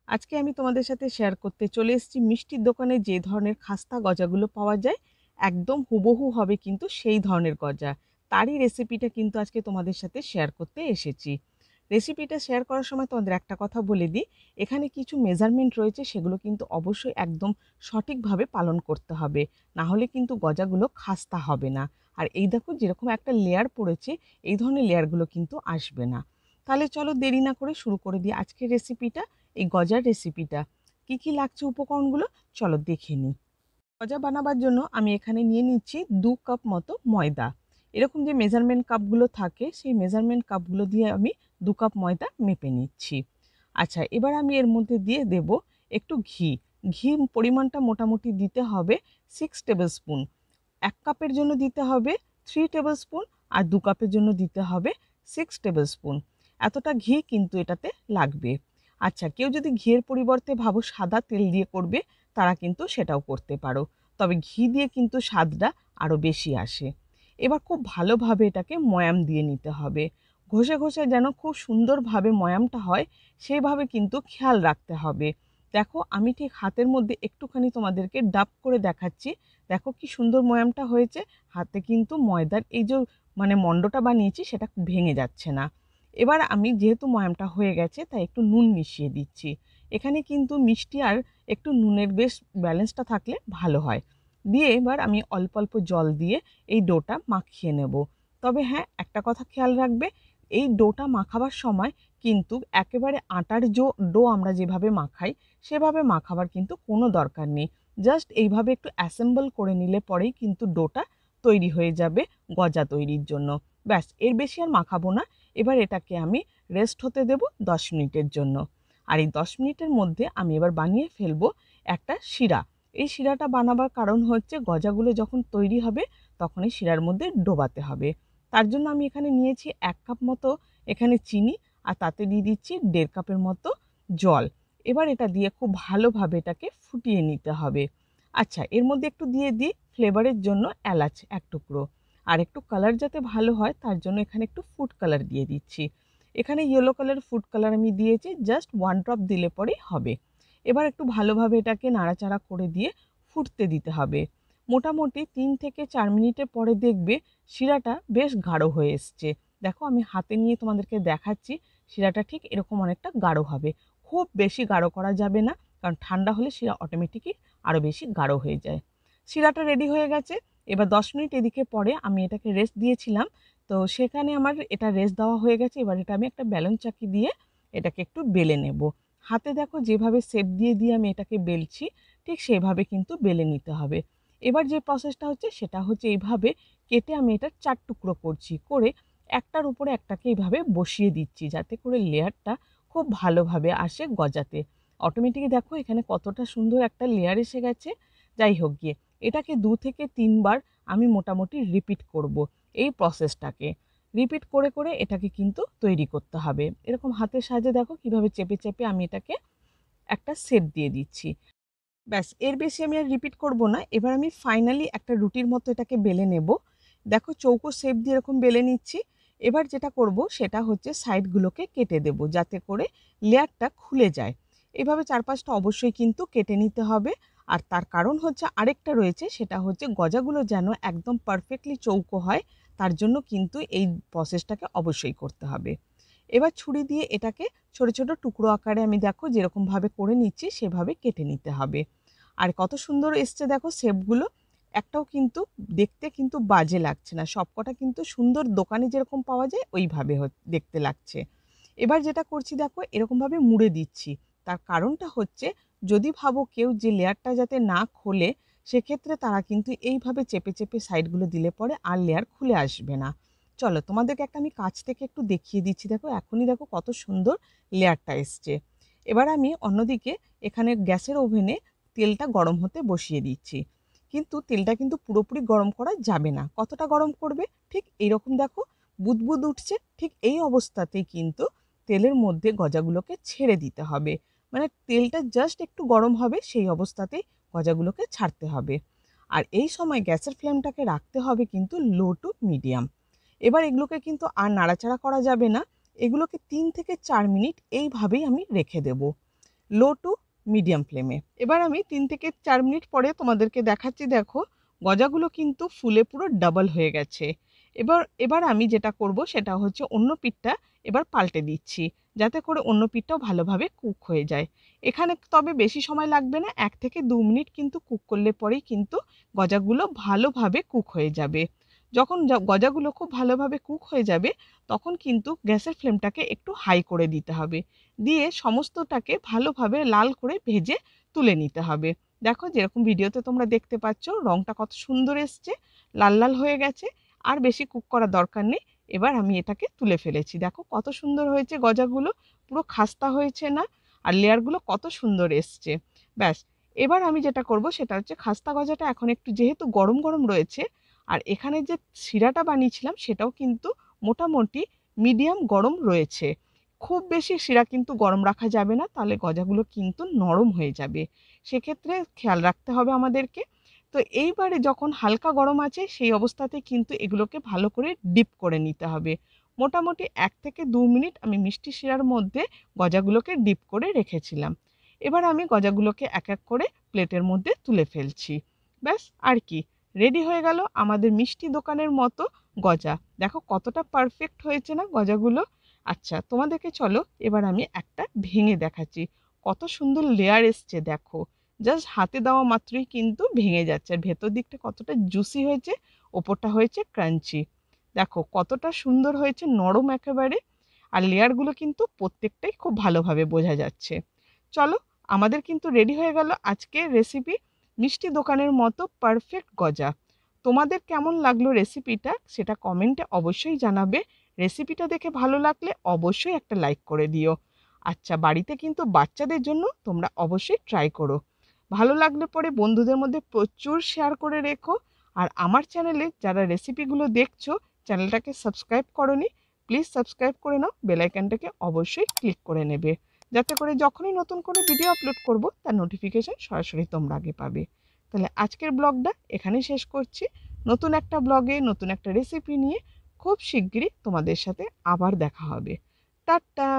আজকে আমি তোমাদের সাথে শেয়ার করতে চলে এসেছি মিষ্টির দোকানে যে ধরনের খাস্তা গজাগুলো পাওয়া যায়, একদম হুবহু হবে কিন্তু সেই ধরনের গজা। তারই রেসিপিটা কিন্তু আজকে তোমাদের সাথে শেয়ার করতে এসেছি। রেসিপিটা শেয়ার করার সময় তোমাদের একটা কথা বলে দিই, এখানে কিছু মেজারমেন্ট রয়েছে সেগুলো কিন্তু অবশ্যই একদম সঠিকভাবে পালন করতে হবে। না হলে কিন্তু গজাগুলো খাস্তা হবে না। আর এই দেখো যেরকম একটা লেয়ার পড়েছে, এই ধরনের লেয়ারগুলো কিন্তু আসবে না। তাহলে চলো দেরি না করে শুরু করে দিই আজকের রেসিপিটা। এই গজার রেসিপিটা কি কি লাগছে উপকরণগুলো চলো দেখে নিই। গজা বানাবার জন্য আমি এখানে নিয়ে নিচ্ছি 2 কাপ মতো ময়দা। এরকম যে মেজারমেন্ট কাপগুলো থাকে সেই মেজারমেন্ট কাপগুলো দিয়ে আমি 2 কাপ ময়দা মেপে নিচ্ছি। আচ্ছা, এবার আমি এর মধ্যে দিয়ে দেব একটু ঘি। ঘি পরিমাণটা মোটামুটি দিতে হবে 6 টেবিল স্পুন। 1 কাপের জন্য দিতে হবে 3 টেবিল স্পুন, আর 2 কাপের জন্য দিতে হবে 6 টেবিল স্পুন। এতটা ঘি কিন্তু এটাতে লাগবে। আচ্ছা, কেউ যদি ঘিয়ের পরিবর্তে ভাবো সাদা তেল দিয়ে করবে, তারা কিন্তু সেটাও করতে পারো। তবে ঘি দিয়ে কিন্তু স্বাদটা আরও বেশি আসে। এবার খুব ভালোভাবে এটাকে ময়াম দিয়ে নিতে হবে। ঘষে ঘষে যেন খুব সুন্দরভাবে ময়ামটা হয়, সেইভাবে কিন্তু খেয়াল রাখতে হবে। দেখো আমি ঠিক হাতের মধ্যে একটুখানি তোমাদেরকে ডাব করে দেখাচ্ছি। দেখো কি সুন্দর ময়ামটা হয়েছে। হাতে কিন্তু ময়দার এই যে মণ্ডটা বানিয়েছি সেটা ভেঙে যাচ্ছে না। এবার আমি যেহেতু ময়ামটা হয়ে গেছে তাই একটু নুন মিশিয়ে দিচ্ছি। এখানে কিন্তু মিষ্টি আর একটু নুনের বেশ ব্যালেন্সটা থাকলে ভালো হয়। দিয়ে এবার আমি অল্প অল্প জল দিয়ে এই ডোটা মাখিয়ে নেব। তবে হ্যাঁ, একটা কথা খেয়াল রাখবে, এই ডোটা মাখাবার সময় কিন্তু একেবারে আটার ডো আমরা যেভাবে মাখাই সেভাবে মাখাবার কিন্তু কোনো দরকার নেই। জাস্ট এইভাবে একটু অ্যাসেম্বল করে নিলে পরেই কিন্তু ডোটা তৈরি হয়ে যাবে গজা তৈরির জন্য। ব্যাস, এর বেশি আর মাখাবো না। এবার এটাকে আমি রেস্ট হতে দেব 10 মিনিটের জন্য। আর এই 10 মিনিটের মধ্যে আমি এবার বানিয়ে ফেলবো একটা শিরা। এই শিরাটা বানাবার কারণ হচ্ছে গজাগুলো যখন তৈরি হবে তখন এই শিরার মধ্যে ডোবাতে হবে। তার জন্য আমি এখানে নিয়েছি 1 কাপ মতো এখানে চিনি, আর তাতে দিয়ে দিচ্ছি 1.5 কাপের মতো জল। এবার এটা দিয়ে খুব ভালোভাবে এটাকে ফুটিয়ে নিতে হবে। আচ্ছা, এর মধ্যে একটু দিয়ে দিই ফ্লেভারের জন্য এলাচ 1 টুকরো। আর একটু কালার যাতে ভালো হয় তার জন্য এখানে একটু ফুড কালার দিয়ে দিচ্ছি। এখানে ইয়েলো কালার ফুড কালার আমি দিয়েছি, জাস্ট 1 ড্রপ দিলে পরেই হবে। এবার একটু ভালোভাবে এটাকে নাড়াচাড়া করে দিয়ে ফুটতে দিতে হবে। মোটামুটি 3 থেকে 4 মিনিটের পরে দেখবে শিরাটা বেশ গাঢ় হয়ে এসছে। দেখো আমি হাতে নিয়ে তোমাদেরকে দেখাচ্ছি, শিরাটা ঠিক এরকম অনেকটা গাঢ় হবে। খুব বেশি গাঢ় করা যাবে না, কারণ ঠান্ডা হলে শিরা অটোমেটিকই আরও বেশি গাঢ় হয়ে যায়। শিরাটা রেডি হয়ে গেছে। এবার 10 মিনিট এদিকে পরে আমি এটাকে রেস্ট দিয়েছিলাম। তো সেখানে আমার এটা রেস্ট দেওয়া হয়ে গেছে। এবার এটা আমি একটা বেলন চাকি দিয়ে এটাকে একটু বেলে নেব। হাতে দেখো যেভাবে শেপ দিয়ে দিয়ে আমি এটাকে বেলছি, ঠিক সেভাবে কিন্তু বেলে নিতে হবে। এবার যে প্রসেসটা হচ্ছে সেটা হচ্ছে এইভাবে কেটে আমি এটা 4 টুকরো করছি, করে একটার উপরে একটাকে এইভাবে বসিয়ে দিচ্ছি যাতে করে লেয়ারটা খুব ভালোভাবে আসে গজাতে। অটোমেটিকই দেখো এখানে কতটা সুন্দর একটা লেয়ার এসে গেছে। যাই হোক গিয়ে, এটাকে 2 থেকে 3 বার আমি মোটামুটি রিপিট করব এই প্রসেসটাকে। রিপিট করে করে এটাকে কিন্তু তৈরি করতে হবে। এরকম হাতের সাহায্যে দেখো কিভাবে চেপে চেপে আমি এটাকে একটা শেপ দিয়ে দিচ্ছি। ব্যাস, এর বেশি আমি আর রিপিট করব না। এবার আমি ফাইনালি একটা রুটির মতো এটাকে বেলে নেব। দেখো চৌকো শেপ দিয়ে এরকম বেলে নিচ্ছি। এবার যেটা করব সেটা হচ্ছে সাইডগুলোকে কেটে দেব যাতে করে লেয়ারটা খুলে যায়। এইভাবে 4-5টা অবশ্যই কিন্তু কেটে নিতে হবে। আর তার কারণ হচ্ছে আরেকটা রয়েছে, সেটা হচ্ছে গজাগুলো যেন একদম পারফেক্টলি চৌকো হয়, তার জন্য কিন্তু এই প্রসেসটাকে অবশ্যই করতে হবে। এবার ছুরি দিয়ে এটাকে ছোট ছোট টুকরো আকারে আমি দেখো যেরকমভাবে করে নিচ্ছি সেভাবে কেটে নিতে হবে। আর কত সুন্দর এসছে দেখো শেপগুলো। একটাও কিন্তু দেখতে কিন্তু বাজে লাগছে না, সবকটা কিন্তু সুন্দর দোকানে যেরকম পাওয়া যায় ওইভাবে দেখতে লাগছে। এবার যেটা করছি দেখো এরকমভাবে মুড়ে দিচ্ছি। তার কারণটা হচ্ছে, যদি ভাবো কেউ যে লেয়ারটা যাতে না খোলে, সেক্ষেত্রে তারা কিন্তু এইভাবে চেপে চেপে সাইডগুলো দিলে পরে আর লেয়ার খুলে আসবে না। চলো তোমাদেরকে একটা আমি কাছ থেকে একটু দেখিয়ে দিচ্ছি। দেখো এখনই দেখো কত সুন্দর লেয়ারটা এসছে। এবার আমি অন্যদিকে এখানে গ্যাসের ওভেনে তেলটা গরম হতে বসিয়ে দিচ্ছি। কিন্তু তেলটা কিন্তু পুরোপুরি গরম করা যাবে না। কতটা গরম করবে, ঠিক এইরকম দেখো বুদবুদ উঠছে, ঠিক এই অবস্থাতেই কিন্তু তেলের মধ্যে গজাগুলোকে ছেড়ে দিতে হবে। মানে তেলটা জাস্ট একটু গরম হবে সেই অবস্থাতেই গজাগুলোকে ছাড়তে হবে। আর এই সময় গ্যাসের ফ্লেমটাকে রাখতে হবে কিন্তু লো টু মিডিয়াম। এবার এগুলোকে কিন্তু আর নাড়াচাড়া করা যাবে না। এগুলোকে 3 থেকে 4 মিনিট এইভাবেই আমি রেখে দেব। লো টু মিডিয়াম ফ্লেমে। এবার আমি ৩ থেকে ৪ মিনিট পরে তোমাদেরকে দেখাচ্ছি। দেখো গজাগুলো কিন্তু ফুলে পুরো ডাবল হয়ে গেছে। এবার আমি যেটা করব সেটা হচ্ছে অন্য পিঠটা এবার পাল্টে দিচ্ছি, যাতে করে অন্য পিঠটাও ভালোভাবে কুক হয়ে যায়। এখানে তবে বেশি সময় লাগবে না, ১ থেকে ২ মিনিট কিন্তু কুক করলে পরেই কিন্তু গজাগুলো ভালোভাবে কুক হয়ে যাবে। যখন গজাগুলো খুব ভালোভাবে কুক হয়ে যাবে তখন কিন্তু গ্যাসের ফ্লেমটাকে একটু হাই করে দিতে হবে, দিয়ে সমস্তটাকে ভালোভাবে লাল করে ভেজে তুলে নিতে হবে। দেখো যেরকম ভিডিওতে তোমরা দেখতে পাচ্ছ রংটা কত সুন্দর এসছে, লাল লাল হয়ে গেছে। আর বেশি কুক করার দরকার নেই। এবার আমি এটাকে তুলে ফেলেছি। দেখো কত সুন্দর হয়েছে গজাগুলো, পুরো খাস্তা হয়েছে না? আর লেয়ারগুলো কত সুন্দর এসছে। ব্যাস, এবার আমি যেটা করব সেটা হচ্ছে খাস্তা গজাটা এখন একটু যেহেতু গরম গরম রয়েছে, আর এখানে যে শিরাটা বানিয়েছিলাম সেটাও কিন্তু মোটামুটি মিডিয়াম গরম রয়েছে। খুব বেশি শিরা কিন্তু গরম রাখা যাবে না, তাহলে গজাগুলো কিন্তু নরম হয়ে যাবে। সেক্ষেত্রে খেয়াল রাখতে হবে আমাদেরকে। তো এইবারে যখন হালকা গরম আছে সেই অবস্থাতে কিন্তু এগুলোকে ভালো করে ডিপ করে নিতে হবে। মোটামুটি ১ থেকে ২ মিনিট আমি মিষ্টি শিরার মধ্যে গজাগুলোকে ডিপ করে রেখেছিলাম। এবার আমি গজাগুলোকে এক এক করে প্লেটের মধ্যে তুলে ফেলছি। ব্যাস, আর কি, রেডি হয়ে গেল আমাদের মিষ্টি দোকানের মতো গজা। দেখো কতটা পারফেক্ট হয়েছে না গজাগুলো? আচ্ছা তোমাদেরকে চলো এবার আমি একটা ভেঙে দেখাচ্ছি। কত সুন্দর লেয়ার এসছে দেখো, জাস্ট হাতে দেওয়া মাত্রই কিন্তু ভেঙে যাচ্ছে। আর ভেতর দিকটা কতটা জুসি হয়েছে, ওপরটা হয়েছে ক্রাঞ্চি। দেখো কতটা সুন্দর হয়েছে, নরম একেবারে। আর লেয়ারগুলো কিন্তু প্রত্যেকটাই খুব ভালোভাবে বোঝা যাচ্ছে। চলো, আমাদের কিন্তু রেডি হয়ে গেল আজকের রেসিপি, মিষ্টি দোকানের মতো পারফেক্ট গজা। তোমাদের কেমন লাগলো রেসিপিটা সেটা কমেন্টে অবশ্যই জানাবে। রেসিপিটা দেখে ভালো লাগলে অবশ্যই একটা লাইক করে দিও। আচ্ছা, বাড়িতে কিন্তু বাচ্চাদের জন্য তোমরা অবশ্যই ট্রাই করো। ভালো লাগলে পরে বন্ধুদের মধ্যে প্রচুর শেয়ার করে রেখো। আর আমার চ্যানেলে যারা রেসিপিগুলো দেখছো, চ্যানেলটাকে সাবস্ক্রাইব করোনি, প্লিজ সাবস্ক্রাইব করে নাও, বেল আইকনটাকে অবশ্যই ক্লিক করে নেবে, যাতে করে যখনই নতুন করে ভিডিও আপলোড করব তার নোটিফিকেশন সরাসরি তোমরা আগে পাবে। তাহলে আজকের ব্লগটা এখানেই শেষ করছি। নতুন একটা ব্লগে নতুন একটা রেসিপি নিয়ে খুব শিগগিরই তোমাদের সাথে আবার দেখা হবে। টাটা।